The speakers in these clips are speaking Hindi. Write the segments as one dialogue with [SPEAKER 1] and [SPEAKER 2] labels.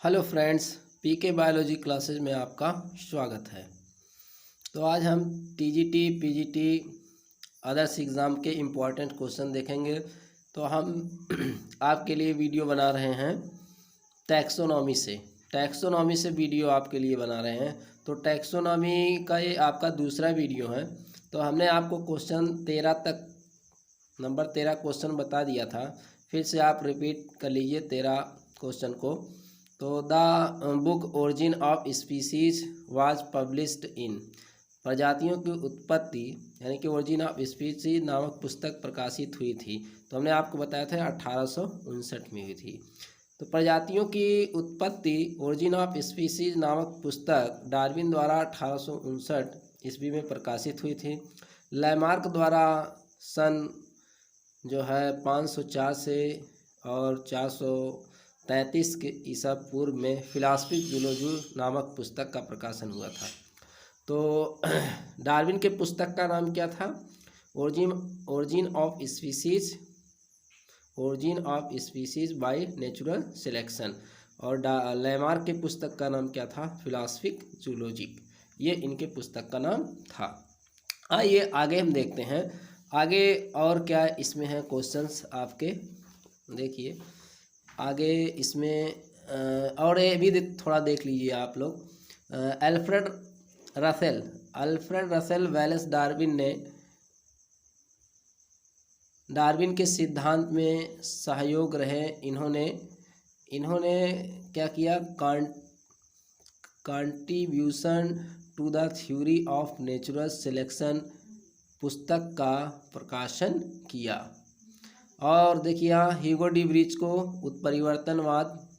[SPEAKER 1] हेलो फ्रेंड्स, पीके बायोलॉजी क्लासेज में आपका स्वागत है। तो आज हम टीजीटी, पीजीटी, अदर्स एग्ज़ाम के इम्पॉर्टेंट क्वेश्चन देखेंगे। तो हम आपके लिए वीडियो बना रहे हैं टैक्सोनॉमी से वीडियो आपके लिए बना रहे हैं। तो टैक्सोनॉमी का ये आपका दूसरा वीडियो है। तो हमने आपको क्वेश्चन 13 तक नंबर 13 क्वेश्चन बता दिया था। फिर से आप रिपीट कर लीजिए 13 क्वेश्चन को। तो the book origin of species was published in, प्रजातियों की उत्पत्ति यानी कि ओरिजिन ऑफ स्पीसीज नामक पुस्तक प्रकाशित हुई थी। तो हमने आपको बताया था 1859 में हुई थी। तो प्रजातियों की उत्पत्ति ओरिजिन ऑफ स्पीसीज नामक पुस्तक डार्विन द्वारा 1859 ईस्वी में प्रकाशित हुई थी। लैमार्क द्वारा सन जो है 504 से और 433 के ईसा पूर्व में फिलॉसफी जूलॉजी नामक पुस्तक का प्रकाशन हुआ था। तो डार्विन के पुस्तक का नाम क्या था? Origin of species by natural selection. और लैमार्क के पुस्तक का नाम क्या था? फिलॉसफिक जूलॉजी। ये इनके पुस्तक का नाम था। आइए आगे हम देखते हैं आगे और क्या इसमें है क्वेश्चंस आपके। देखिए आगे इसमें और ये भी थोड़ा देख लीजिए आप लोग। अल्फ्रेड रसेल वेलेस डार्विन के सिद्धांत में सहयोग रहे। इन्होंने क्या किया? Contribution to the theory of natural selection पुस्तक का प्रकाशन किया। और देखिए यहाँ ह्यूगो डी ब्रीच को उत्परिवर्तनवाद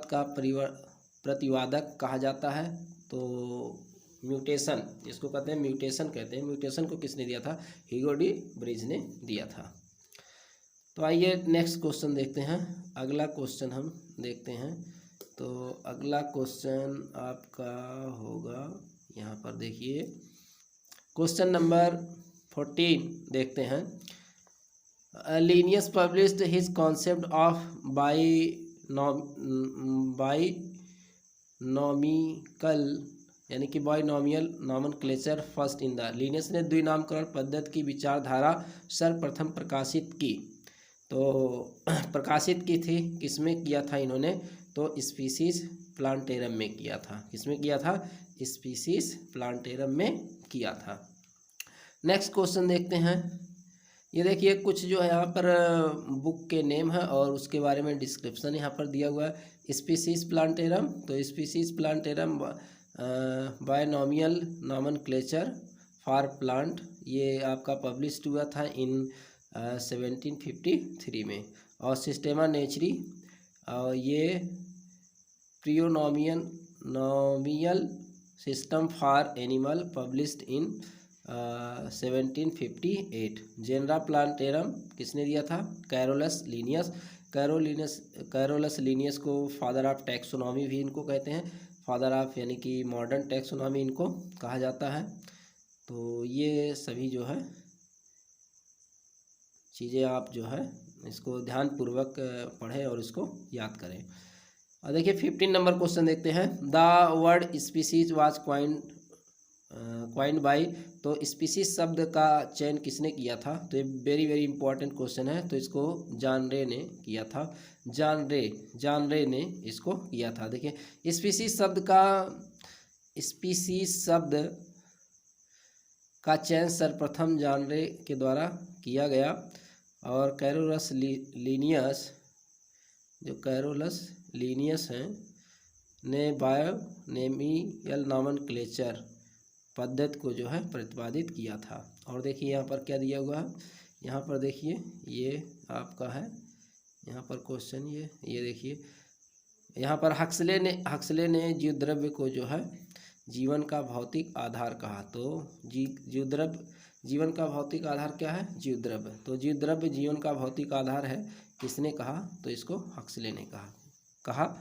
[SPEAKER 1] का प्रतिवादक कहा जाता है। तो म्यूटेशन इसको कहते हैं, म्यूटेशन को किसने दिया था? ह्यूगो डी ब्रीच ने दिया था। तो आइए नेक्स्ट क्वेश्चन देखते हैं। अगला क्वेश्चन हम देखते हैं। तो अगला क्वेश्चन आपका होगा यहाँ पर देखिए क्वेश्चन नंबर 14 देखते हैं। Linnaeus published his concept of binomical यानी कि binomial nomenclature first in the. Linnaeus ने द्विनामकरण पद्धति की विचारधारा सर्वप्रथम प्रकाशित की। तो प्रकाशित की थी किसमें किया था इन्होंने? तो स्पीसीज प्लांटेरम में किया था। किसमें किया था? स्पीसीज प्लांटेरम में किया था। नेक्स्ट क्वेश्चन देखते हैं। ये देखिए कुछ जो है यहाँ पर बुक के नेम है और उसके बारे में डिस्क्रिप्शन यहाँ पर दिया हुआ है। स्पीसीज प्लांटेरम, तो species plantarum binomial nomenclature for plant, ये आपका पब्लिश्ड हुआ था इन 1753 में। और सिस्टेमा नेचरी ये प्रियोनॉमियल system for animal published in 1758। Genera Plantarum किसने दिया था? कैरोलस लीनियस को फादर ऑफ टैक्सोनॉमी भी इनको कहते हैं। फादर ऑफ यानी कि मॉडर्न टैक्सोनॉमी इनको कहा जाता है। तो ये सभी जो है चीज़ें आप जो है इसको ध्यानपूर्वक पढ़ें और इसको याद करें। और देखिए 15 नंबर क्वेश्चन देखते हैं। The word species was coined by, तो स्पीसीज शब्द का चयन किसने किया था? तो ये वेरी वेरी इंपॉर्टेंट क्वेश्चन है। तो इसको जॉन रे ने किया था। जॉन रे ने इसको किया था। देखिए स्पीसीज शब्द का चयन सर्वप्रथम जॉन रे के द्वारा किया गया। और कैरोलस लीनियस हैं ने बायोनेमियल नॉमेनक्लेचर पद्धति को जो है प्रतिपादित किया था। और देखिए यहाँ पर क्या दिया हुआ है? यहाँ पर देखिए ये आपका है यहाँ पर क्वेश्चन ये देखिए यहाँ पर हक्सले ने जीवद्रव्य को जो है जीवन का भौतिक आधार कहा। तो जीवन का भौतिक आधार क्या है? जीवद्रव्य। तो जीवद्रव्य जीवन का भौतिक आधार है। किसने कहा? तो इसको हक्सले ने कहा।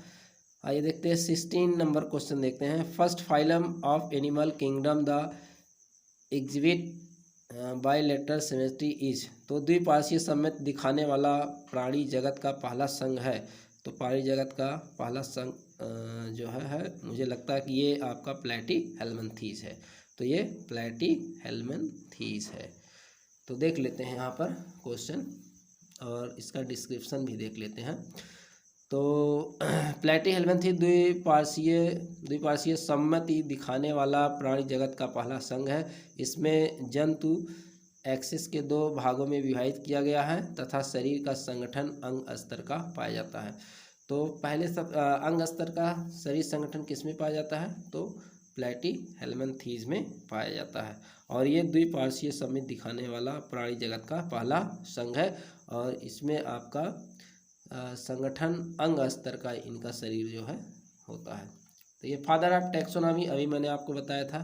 [SPEAKER 1] आइए देखते हैं 16 नंबर क्वेश्चन देखते हैं। First phylum of animal kingdom the exhibit bilateral symmetry is, तो द्विपार्श्वीय सममित दिखाने वाला प्राणी जगत का पहला संघ है। तो प्राणी जगत का पहला संघ जो है मुझे लगता है कि ये आपका प्लैटीहेल्मिन्थीस है। तो ये प्लैटीहेल्मिन्थीस है। तो देख लेते हैं यहाँ पर क्वेश्चन और इसका डिस्क्रिप्शन भी देख लेते हैं। तो प्लैटीहेल्मिन्थीस द्विपार्श्वीय सम्मति दिखाने वाला प्राणी जगत का पहला संघ है। इसमें जंतु एक्सिस के 2 भागों में विभाजित किया गया है तथा शरीर का संगठन अंग स्तर का पाया जाता है। तो पहले अंग स्तर का शरीर संगठन किस में पाया जाता है? तो प्लैटीहेल्मिन्थीस में पाया जाता है और ये द्विपार्श्वीय सम्मित दिखाने वाला प्राणी जगत का पहला संघ है और इसमें आपका संगठन अंग स्तर का इनका शरीर जो है होता है। तो ये फादर ऑफ टैक्सोनॉमी अभी मैंने आपको बताया था,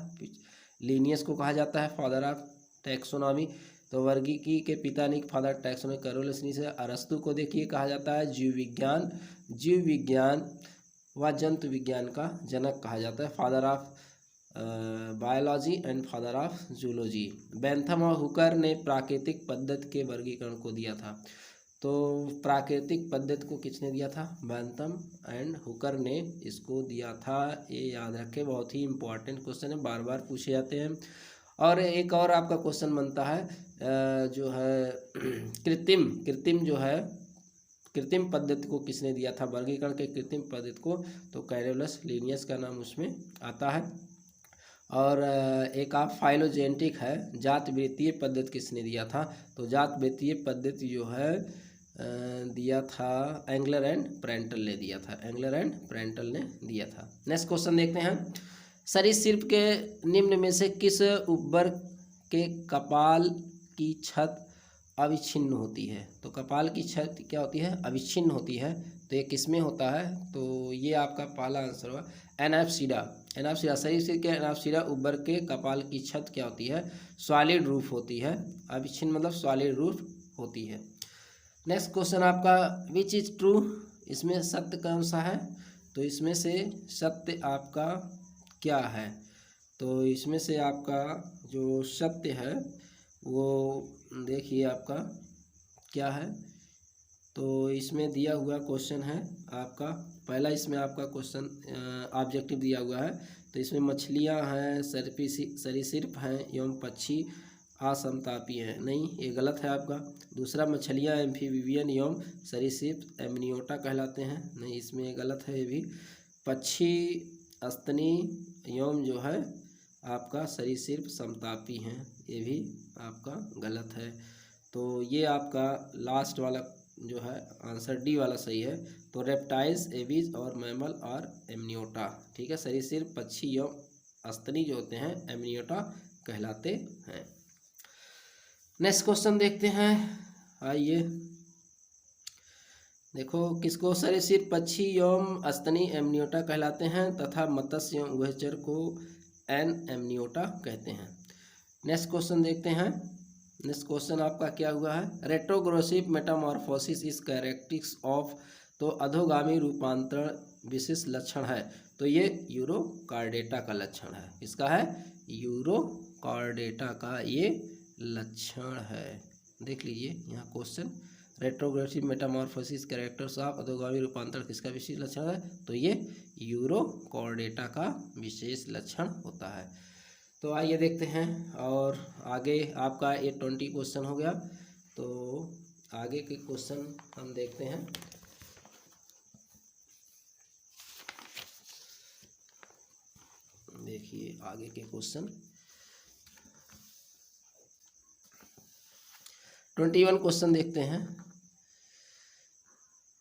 [SPEAKER 1] लिनियस को कहा जाता है फादर ऑफ टैक्सोनॉमी। तो वर्गीकी के पिता ने फादर टैक्सोनॉमी कैरोलस लीनियस। अरस्तु को देखिए कहा जाता है जीव विज्ञान व जंतु विज्ञान का जनक कहा जाता है, father of biology and father of zoology. Bentham और हुकर ने प्राकृतिक पद्धति के वर्गीकरण को दिया था। तो प्राकृतिक पद्धति को किसने दिया था? बेंथम एंड हुकर ने इसको दिया था। ये याद रखें, बहुत ही इंपॉर्टेंट क्वेश्चन है, बार बार पूछे जाते हैं। और एक और आपका क्वेश्चन बनता है जो है कृत्रिम जो है कृत्रिम पद्धति को किसने दिया था? वर्गीकरण के कृत्रिम पद्धति को तो कैरोलस लीनियस का नाम उसमें आता है। और एक आप फाइलोजेनेटिक है, जात वृत्तीय पद्धति किसने दिया था? तो जात वृत्तीय पद्धति जो है दिया था एंगलर एंड प्रेंटल ने दिया था, एंगलर एंड प्रेंटल ने दिया था। नेक्स्ट क्वेश्चन देखते हैं। सरीसृप के निम्न में से किस उपवर्ग के कपाल की छत अविच्छिन्न होती है? तो कपाल की छत क्या होती है? अविच्छिन्न होती है। तो ये किस में होता है? तो ये आपका पहला आंसर हुआ एनाप्सिडा। सरीसृप के एनाप्सिडा उपवर्ग के कपाल की छत क्या होती है? सॉलिड रूफ होती है। अविच्छिन्न मतलब सॉलिड रूफ होती है। नेक्स्ट क्वेश्चन आपका विच इज ट्रू, इसमें सत्य कौन सा है? तो इसमें से सत्य आपका क्या है? तो इसमें से आपका जो सत्य है वो देखिए आपका क्या है। तो इसमें दिया हुआ क्वेश्चन है आपका पहला, इसमें आपका क्वेश्चन ऑब्जेक्टिव दिया हुआ है। तो इसमें मछलियां हैं, सरीसृप हैं एवं पक्षी असमतापी हैं। नहीं, ये गलत है आपका। दूसरा, मछलियां एम्फीबियन एवं सरीसृप एमनियोटा कहलाते हैं। नहीं, इसमें गलत है ये भी। पक्षी स्तनी एवं जो है आपका सरीसृप समतापी हैं, ये भी आपका गलत है। तो ये आपका लास्ट वाला जो है आंसर डी वाला सही है। तो रेप्टाइल्स, एविज और मैमल और एमनियोटा, ठीक है। सरीसृप, पक्षी एवं स्तनी जो होते हैं एमनियोटा कहलाते हैं। नेक्स्ट क्वेश्चन देखते हैं। आइए देखो, किसको सरीसृप, पक्षी एवं स्तनी एमनियोटा कहलाते हैं तथा मत्स्य एवं उभयचर को एन एमनियोटा कहते हैं। नेक्स्ट क्वेश्चन देखते हैं। नेक्स्ट क्वेश्चन आपका क्या हुआ है? Retrogressive Metamorphosis is characteristics of, तो अधोगामी रूपांतरण विशेष लक्षण है। तो ये यूरोकार्डेटा का लक्षण है। इसका है यूरोकार्डेटा का ये लक्षण है। देख लीजिए यहाँ question, retrogressive Metamorphosis characters of अधोगामी रूपांतरण किसका विशेष लक्षण है? तो ये यूरोकार्डेटा का विशेष लक्षण होता है। तो आइए देखते हैं और आगे आपका ये 20 क्वेश्चन हो गया। तो आगे के क्वेश्चन हम देखते हैं। देखिए आगे के क्वेश्चन 21 क्वेश्चन देखते हैं।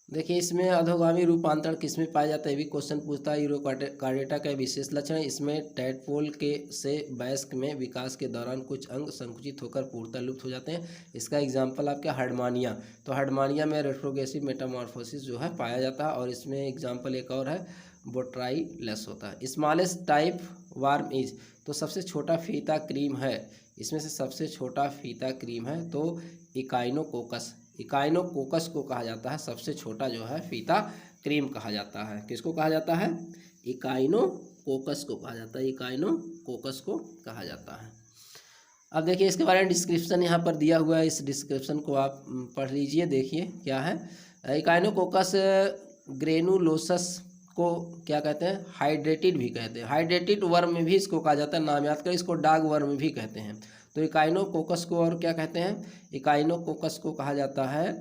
[SPEAKER 1] देखिए इसमें अधोगामी रूपांतरण किसमें पाया जाता है, भी क्वेश्चन पूछता है। यूरोकार्डेटा का विशेष लक्षण है। इसमें टैडपोल के से वयस्क में विकास के दौरान कुछ अंग संकुचित होकर पूर्णतः लुप्त हो जाते हैं। इसका एग्जांपल आपका हर्डमानिया। तो हर्डमानिया में रेट्रोग्रेसिव मेटामॉर्फोसिस जो है पाया जाता है। और इसमें एग्जाम्पल एक और है, बोट्राइलस होता है। स्मॉलेस्ट टाइप वार्म इज, तो सबसे छोटा फीता क्रीम है। इसमें से सबसे छोटा फीता क्रीम है तो इकाइनोकोकस। इकाइनोकोकस को कहा जाता है सबसे छोटा जो है फीता क्रीम कहा जाता है। किसको कहा जाता है? इकाइनोकोकस को कहा जाता है। इकाइनोकोकस को कहा जाता है। अब देखिए इसके बारे में डिस्क्रिप्शन यहाँ पर दिया हुआ है। इस डिस्क्रिप्शन को आप पढ़ लीजिए। देखिए क्या है, इकाइनोकोकस ग्रेनुलोसस को क्या कहते हैं, हाइड्रेटेड भी कहते हैं। हाइड्रेटेड वर्म में भी इसको कहा जाता है, नाम याद करें, इसको डाग वर्म भी कहते हैं। तो इकाइनोकोकस को और क्या कहते हैं, इकाइनोकोकस को कहा जाता है,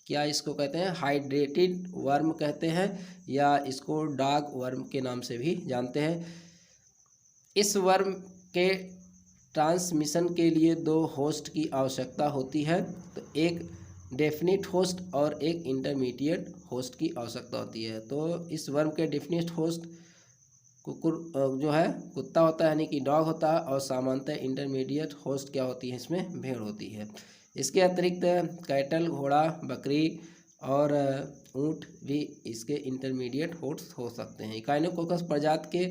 [SPEAKER 1] क्या इसको कहते हैं, हाइड्रेटेड वर्म कहते हैं, या इसको डाग वर्म के नाम से भी जानते हैं। इस वर्म के ट्रांसमिशन के लिए 2 होस्ट की आवश्यकता होती है। तो एक डेफिनिट होस्ट और एक इंटरमीडिएट होस्ट की आवश्यकता होती है। तो इस वर्म के डेफिनिट होस्ट कुकुर जो है कुत्ता होता है, यानी कि डॉग होता है, और सामान्यतः इंटरमीडिएट होस्ट क्या होती है, इसमें भेड़ होती है। इसके अतिरिक्त कैटल, घोड़ा, बकरी और ऊँट भी इसके इंटरमीडिएट होस्ट हो सकते हैं। इकाइनोकोकस प्रजाति के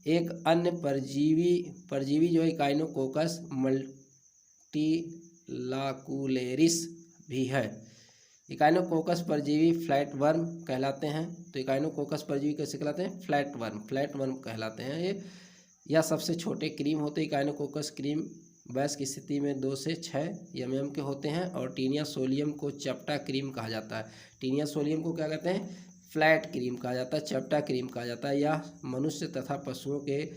[SPEAKER 1] एक अन्य परजीवी जो इकाइनोकोकस मल्टीलाकुलेरिस भी है। इकाइनोकोकस परजीवी फ्लैट वर्म कहलाते हैं। तो इकाइनोकोकस परजीवी कैसे कहलाते हैं, फ्लैट वर्म कहलाते हैं ये। या सबसे छोटे क्रीम होते हैं इकाइनोकोकस क्रीम, वयस्क की स्थिति में 2 से 6 mm के होते हैं। और टीनिया सोलियम को चपटा क्रीम कहा जाता है। टीनिया सोलियम को क्या कहते हैं, फ्लैट क्रीम कहा जाता है, चपटा क्रीम कहा जाता है। यह मनुष्य तथा पशुओं के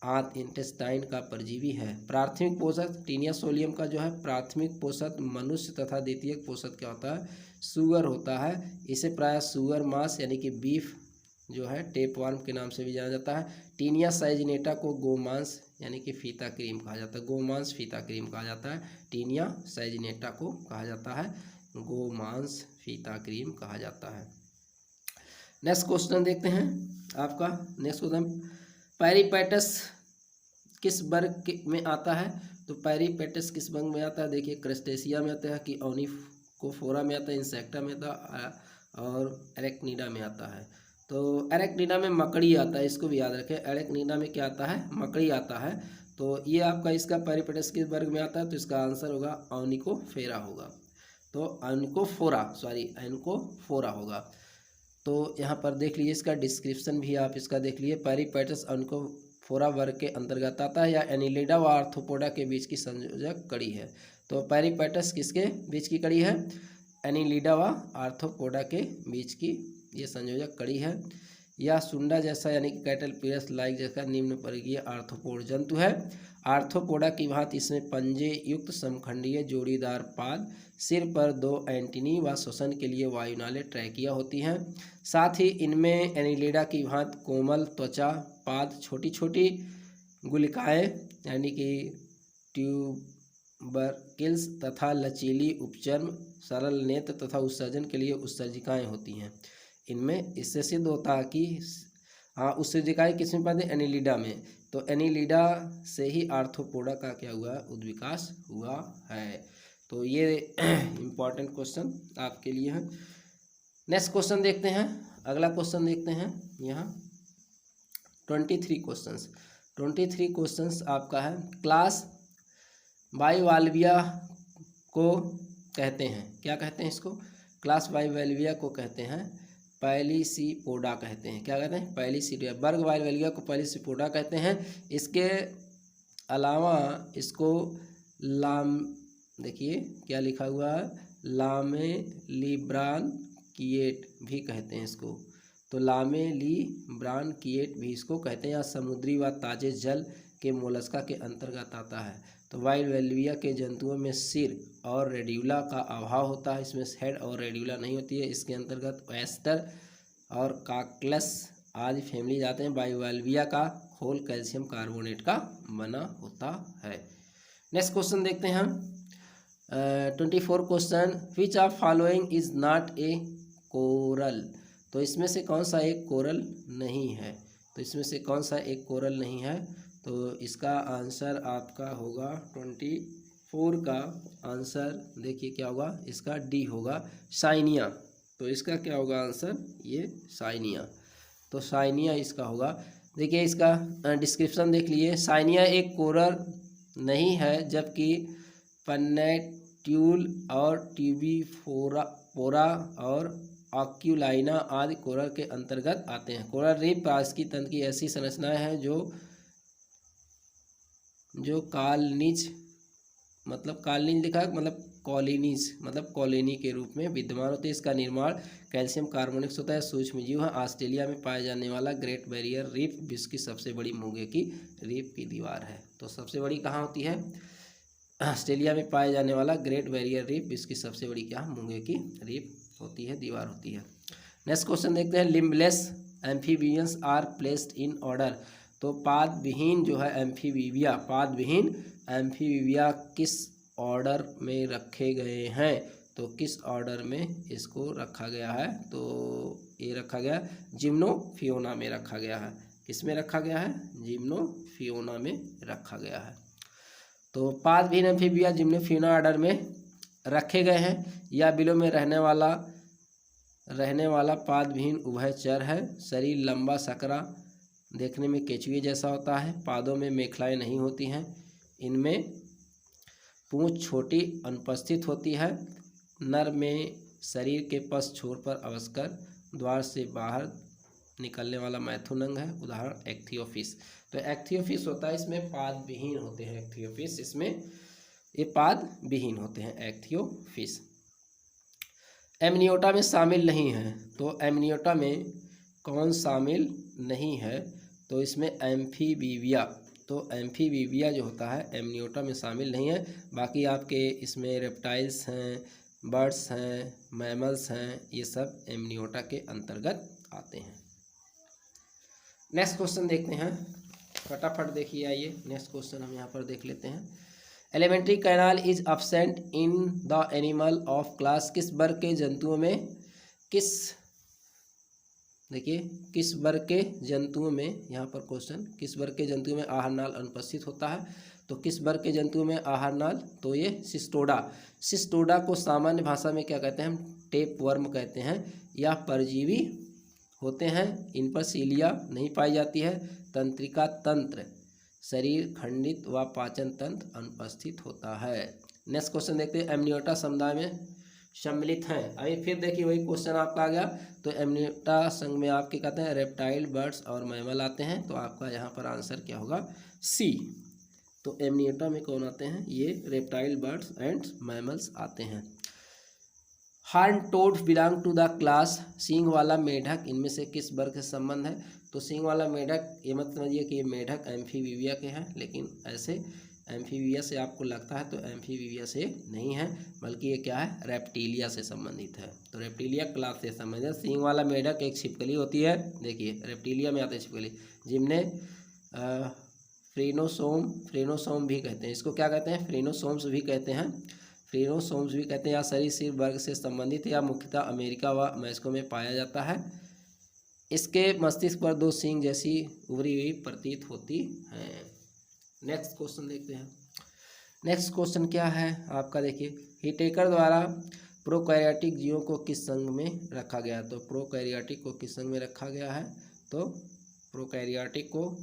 [SPEAKER 1] आंत इंटेस्टाइन का परजीवी है। प्राथमिक पोषक टीनिया सोलियम का जो है प्राथमिक पोषक मनुष्य तथा द्वितीयक पोषक क्या होता है, सुअर होता है। इसे प्रायः सुअर मांस यानी कि बीफ जो है टेपवार्म के नाम से भी जाना जाता है। टीनिया साइजिनेटा को गोमांस यानी कि फीता क्रीम कहा जाता है, गोमांस फीता क्रीम कहा जाता है। टीनिया साइजिनेटा को कहा जाता है गोमांस फीता क्रीम कहा जाता है। नेक्स्ट क्वेश्चन देखते हैं आपका। नेक्स्ट क्वेश्चन, पैरीपेटस किस वर्ग में आता है। तो पैरीपेटस किस वर्ग में आता है, देखिए क्रस्टेशिया में आता है, कि ओनिकोफोरा में आता है, इंसेक्टा में आता है, और एरेक्निडा में आता है। तो एरेक्निडा में मकड़ी आता है, इसको भी याद रखें। एरेक्निडा में क्या आता है, मकड़ी आता है। तो ये आपका इसका पैरीपेटस किस वर्ग में आता है, तो इसका आंसर होगा ओनिकोफेरा होगा। तो ओनिकोफोरा होगा। तो यहाँ पर देख लीजिए, इसका डिस्क्रिप्शन भी आप इसका देख लीजिए। पैरीपेटस ओनिकोफोरा वर्ग के अंतर्गत आता है, या एनिलिडा व आर्थ्रोपोडा के बीच की संयोजक कड़ी है। तो पैरीपेटस किसके बीच की कड़ी है, एनिलिडा व आर्थ्रोपोडा के बीच की ये संयोजक कड़ी है। यह सुंडा जैसा यानी कि कैटलपिलस लाइक जैसा निम्न वर्गीय आर्थ्रोपोड जंतु है। आर्थ्रोपोडा की भांति इसमें पंजे युक्त समखंडीय जोड़ीदार पाद, सिर पर 2 एंटीनी व श्वसन के लिए वायुनाले ट्रैकिया होती हैं। साथ ही इनमें एनिलिडा की भांति कोमल त्वचा, पाद, छोटी छोटी गुलिकाएँ यानी कि ट्यूबरकिल्स तथा लचीली उपचर्म, सरल नेत्र तथा उत्सर्जन के लिए उत्सर्जिकाएँ होती हैं। इनमें इससे सिद्ध होता है कि उत्सर्जिकाएँ किसमें पाते हैं, एनिलिडा में। तो एनिलिडा से ही आर्थ्रोपोडा का क्या हुआ, उद्विकास हुआ है। तो ये इम्पॉर्टेंट क्वेश्चन आपके लिए है। नेक्स्ट क्वेश्चन देखते हैं, अगला क्वेश्चन देखते हैं। यहाँ 23 क्वेश्चंस आपका है। क्लास बाइवाल्विया को कहते हैं, क्या कहते हैं इसको, क्लास बाइवाल्विया को कहते हैं पैलिसीपोडा कहते हैं। क्या कहते हैं, पैलिसीपोडा। वर्ग बाइवाल्विया को पैलिसीपोडा कहते हैं। इसके अलावा इसको देखिए क्या लिखा हुआ है, लामेलिब्रानकिएट भी कहते हैं इसको। तो लामेलिब्रानकिएट भी इसको कहते हैं, या समुद्री व ताजे जल के मोलस्का के अंतर्गत आता है। तो बाइवाल्विया के जंतुओं में सिर और रेड्यूला का अभाव होता है, इसमें हेड और रेड्यूला नहीं होती है। इसके अंतर्गत ओएस्टर और काकलस आदि फैमिली आते हैं। बाइवाल्विया का खोल कैल्शियम कार्बोनेट का बना होता है। नेक्स्ट क्वेश्चन देखते हैं हम। 24 question, which of following is not a coral. तो इसमें से कौन सा एक कोरल नहीं है, तो इसमें से कौन सा एक कोरल नहीं है। तो इसका आंसर आपका होगा 24 का आंसर देखिए क्या होगा, इसका डी होगा, साइनिया। तो इसका क्या होगा आंसर, ये साइनिया। तो साइनिया इसका होगा। देखिए इसका डिस्क्रिप्शन देख लीजिए। साइनिया एक कोरल नहीं है, जबकि पन्नेट्यूल और ट्यूबिफोरा और ऑक्यूलाइना आदि कोरल के अंतर्गत आते हैं। कोरल रीफ पारस्की तंत्र की ऐसी संरचनाएं हैं जो कालनिज, मतलब कालनिज लिखा है मतलब कॉलोनीज मतलब कॉलोनी के रूप में विद्यमान होते हैं। इसका निर्माण कैल्शियम कार्बोनेट होता है। सूक्ष्म जीव है। ऑस्ट्रेलिया में पाया जाने वाला ग्रेट बैरियर रीफ विश्व की सबसे बड़ी मूंगे की रीफ की दीवार है। तो सबसे बड़ी कहाँ होती है? ऑस्ट्रेलिया में पाया जाने वाला ग्रेट बैरियर रीफ विश्व की सबसे बड़ी क्या मूंगे की रीफ होती है, दीवार होती है। नेक्स्ट क्वेश्चन देखते हैं। Limbless amphibians are placed in order. तो पाद विहीन जो है एम्फीबिया, पाद विहीन एम्फीबिया किस ऑर्डर में रखे गए हैं? तो किस ऑर्डर में इसको रखा गया है? तो ये रखा गया जिम्नोफियोना में रखा गया है। किस में रखा गया है? जिम्नोफियोना में रखा गया है। तो पाद विहीन एम्फीबिया जिम्नोफियोना ऑर्डर में रखे गए हैं। या बिलों में रहने वाला पाद विहीन उभयचर है। शरीर लंबा सकरा, देखने में केचुए जैसा होता है। पादों में मेखलाएं नहीं होती हैं। इनमें पूंछ छोटी अनुपस्थित होती है। नर में शरीर के पश्च छोर पर अवस्कर द्वार से बाहर निकलने वाला मैथुन अंग है। उदाहरण एक्थियोफिस। तो एक्थियोफिस होता है, इसमें पाद विहीन होते हैं। एक्थियोफिस इसमें ये पाद विहीन होते हैं एक्थियोफिस। एमनियोटा में शामिल नहीं है। तो एमनियोटा में कौन शामिल नहीं है? तो इसमें एम्फीबिया। तो एम्फीबिया जो होता है एमनियोटा में शामिल नहीं है। बाकी आपके इसमें रेप्टाइल्स हैं, बर्ड्स हैं, मैमल्स हैं, ये सब एमनियोटा के अंतर्गत आते हैं। नेक्स्ट क्वेश्चन देखते हैं, फटाफट देखिए। आइए नेक्स्ट क्वेश्चन हम यहाँ पर देख लेते हैं। Alimentary canal is absent in the animal of class. किस वर्ग के जंतुओं में किस वर्ग के जंतुओं में, यहाँ पर क्वेश्चन किस वर्ग के जंतुओं में आहार नाल अनुपस्थित होता है? तो किस वर्ग के जंतुओं में आहार नाल? तो ये सिस्टोडा को सामान्य भाषा में क्या कहते हैं? हम टेप वर्म कहते हैं। यह परजीवी होते हैं। इन पर सीलिया नहीं पाई जाती है। तंत्रिका तंत्र, शरीर खंडित व पाचन तंत्र अनुपस्थित होता है। नेक्स्ट क्वेश्चन देखते हैं। एमनियोटा समुदाय में सम्मिलित हैं। अभी फिर देखिए वही क्वेश्चन आपका आ गया। तो एमनियोटा संघ में आपके कहते हैं रेप्टाइल, बर्ड्स और मैमल आते हैं। तो आपका यहाँ पर आंसर क्या होगा? सी। तो एमनियोटा में कौन आते हैं? ये रेप्टाइल, बर्ड्स एंड मैमल्स आते हैं। Horn toad belong to the class. सींग वाला मेढक इनमें से किस वर्ग से संबंध है? तो सींग वाला मेढक, ये मत समझिए कि ये मेढक एम्फीबिया के हैं, लेकिन ऐसे एम्फीबिया से आपको लगता है तो एम्फीबिया से नहीं है, बल्कि ये क्या है? रेप्टिलिया से संबंधित है। तो रेप्टिलिया क्लास से संबंधित है। सींग वाला मेढक एक छिपकली होती है, देखिए रेप्टिलिया में आते हैं छिपकली, जिनमें फ्रेनोसोम भी कहते हैं। इसको क्या कहते हैं? फ्रेनोसोम्स भी कहते हैं। फ्रेनोसोम्स भी कहते हैं। या सरीसृप वर्ग से संबंधित है, या मुख्यतः अमेरिका व मैक्सिको में पाया जाता है। इसके मस्तिष्क पर 2 सींग जैसी उभरी हुई प्रतीत होती हैं। नेक्स्ट क्वेश्चन देखते हैं। नेक्स्ट क्वेश्चन क्या है आपका? देखिए, हिटेकर द्वारा प्रोकैरियोटिक जीवों को किस संघ में रखा गया? तो प्रोकैरियोटिक को किस संघ में रखा गया है? तो प्रोकैरियोटिक को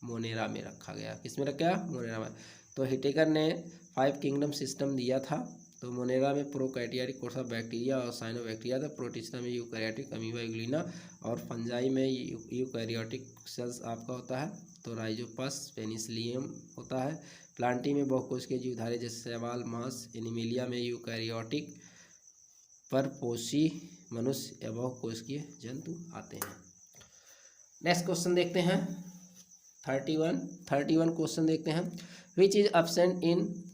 [SPEAKER 1] मोनेरा में रखा गया। किस में रखा गया? मोनेरा में। तो हिटेकर ने 5 किंगडम सिस्टम दिया था। तो मोनेरा में प्रोकैरियोटिक कोर्स ऑफ बैक्टीरिया और साइनोबैक्टीरिया था। प्रोटिस्टा में यूकैरियोटिक, अमीबा, यूग्लिना और फंजाई में यूकैरियोटिक सेल्स आपका होता है। तो राइजोपस, पेनिसिलियम होता है। प्लांटी में बहुकोशिकीय जीवधारी जैसे शैवाल, मांस। एनिमेलिया में यूकैरियोटिक, परपोषी मनुष्य या बहुकोशिकीय जंतु आते हैं। नेक्स्ट क्वेश्चन देखते हैं 31 क्वेश्चन देखते हैं। Which is absent in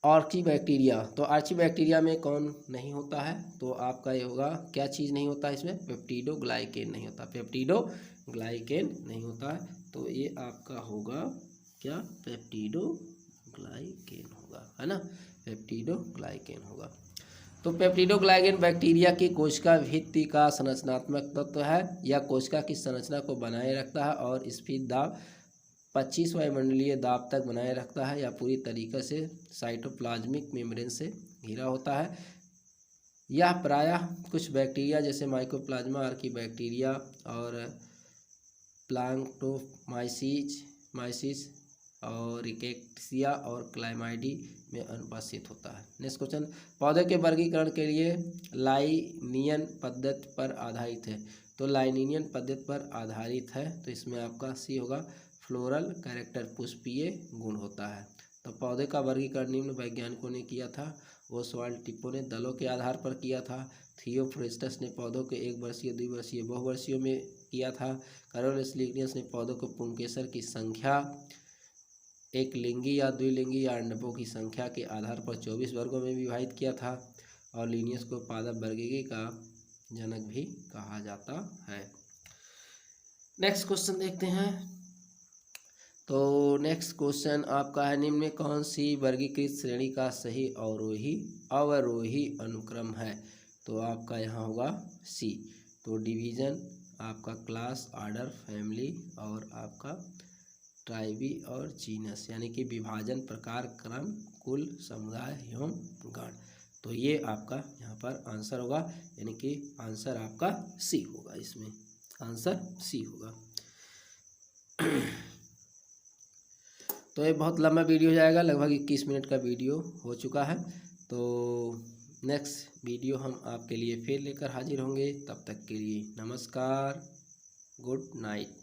[SPEAKER 1] archaebacteria. तो आर्चीबैक्टीरिया में कौन नहीं होता है? तो आपका ये होगा, क्या चीज़ नहीं होता इसमें? पेप्टिडोग्लाइकेन नहीं होता। पेप्टिडोग्लाइकेन नहीं होता है। तो ये आपका होगा क्या? पेप्टिडोग्लाइकेन होगा, है ना? पेप्टिडोग्लाइकेन होगा। तो पेप्टिडोग्लाइकेन बैक्टीरिया की कोशिका भित्ति का संरचनात्मक तत्व है। यह कोशिका की संरचना को बनाए रखता है और स्फीत दाब 25 वायुमंडलीय दाब तक बनाए रखता है। या पूरी तरीके से साइटोप्लाज्मिक मेम्ब्रेन से घिरा होता है। यह प्रायः कुछ बैक्टीरिया जैसे माइकोप्लाज्मा, आर्कीबैक्टीरिया और प्लांक्टोमाइसिस और रिकेट्सिया और क्लाइमाइडी में अनुपस्थित होता है। नेक्स्ट क्वेश्चन, पौधे के वर्गीकरण के लिए लाइनियन पद्धति पर आधारित है। तो लाइनियन पद्धति पर आधारित है, तो इसमें आपका सी होगा, फ्लोरल कैरेक्टर, पुष्पीय गुण होता है। तो पौधे का वर्गीकरण निम्न वैज्ञानिकों ने किया था। ओसवाल्ड टिप्पो ने दलों के आधार पर किया था। थियोफ्रेस्टस ने पौधों के 1 वर्षीय, द्विवर्षीय, बहुवर्षीयों में किया था। कैरोलस लिग्नियस ने पौधों को पुंकेसर की संख्या, एक लिंगी या द्विलिंगी या अंडकों की संख्या के आधार पर 24 वर्गों में विभाजित किया था। और लिनियस को पादप वर्गीकरण का जनक भी कहा जाता है। नेक्स्ट क्वेश्चन देखते हैं। तो नेक्स्ट क्वेश्चन आपका है, निम्न में कौन सी वर्गीकृत श्रेणी का सही अवरोही अनुक्रम है? तो आपका यहाँ होगा सी। तो डिवीजन, आपका क्लास, आर्डर, फैमिली और आपका ट्राइबी और जीनस, यानी कि विभाजन, प्रकार, क्रम, कुल, समुदाय एवं गण। तो ये आपका यहाँ पर आंसर होगा, यानी कि आंसर आपका सी होगा, इसमें आंसर सी होगा। तो ये बहुत लंबा वीडियो हो जाएगा, लगभग 21 मिनट का वीडियो हो चुका है। तो नेक्स्ट वीडियो हम आपके लिए फिर लेकर हाजिर होंगे। तब तक के लिए नमस्कार, गुड नाइट।